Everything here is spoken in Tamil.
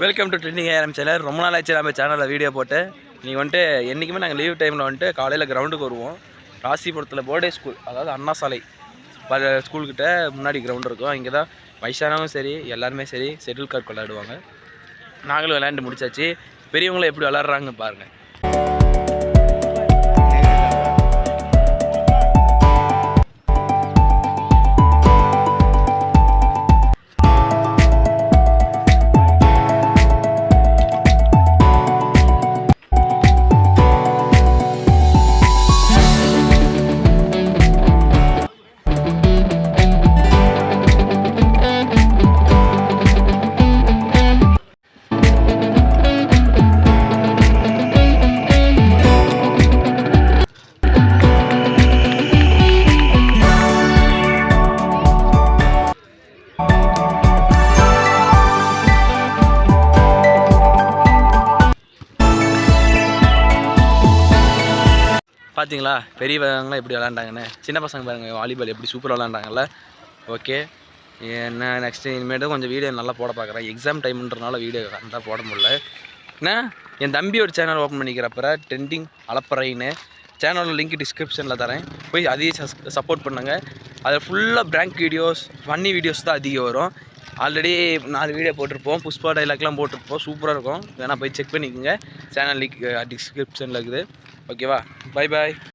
Welcome to trending ARM channel. ரொம்ப நாள் ஆச்சு நம்ம சேனலில் வீடியோ போட்டு. நீங்கள் வந்துட்டு என்றைக்குமே நாங்கள் லீவ் டைமில் வந்துட்டு காலையில் கிரவுண்டுக்கு வருவோம். ராசிபுரத்தில் போர்டே ஸ்கூல், அதாவது அண்ணா சாலை ஸ்கூல்கிட்ட முன்னாடி கிரவுண்டு இருக்கும். இங்கே தான் வயசானவங்க சரி எல்லாருமே சரி செட்டில் கார்க் விளையாடுவாங்க. நாங்களும் விளையாண்டு முடிச்சாச்சு. பெரியவங்களும் எப்படி விளாட்றாங்கன்னு பாருங்கள். பார்த்தீங்களா பெரிய பசங்களாம் எப்படி விளாண்டாங்கன்னு. சின்ன பசங்க பாருங்கள் வாலிபால் எப்படி சூப்பராக விளாண்டாங்கல்ல. ஓகே, என்ன நெக்ஸ்ட்டு இனிமேட்டு கொஞ்சம் வீடியோ நல்லா போட பார்க்குறேன். எக்ஸாம் டைம்ன்றனால வீடியோ கரெக்டாக போட முடியல. ஏன்னா என் தம்பியோட சேனல் ஓப்பன் பண்ணிக்கிறப்ப ட்ரெண்டிங் அலப்பறைன்னு சேனலோட லிங்க் டிஸ்கிரிப்ஷனில் தரேன். போய் அதையும் சப்போர்ட் பண்ணுங்கள். அதில் ஃபுல்லாக பிராங்க் வீடியோஸ் ஃபன்னி வீடியோஸ் தான் அதிகம் வரும். ஆல்ரெடி 4 வீடியோ போட்டிருப்போம். புஷ்பா டைலாக்லாம் போட்டிருப்போம். சூப்பராக இருக்கும். வேணால் போய் செக் பண்ணிக்கோங்க. சேனல் லிங்க் டிஸ்கிரிப்ஷனில் இருக்குது. ஓகேவா, பை பாய்.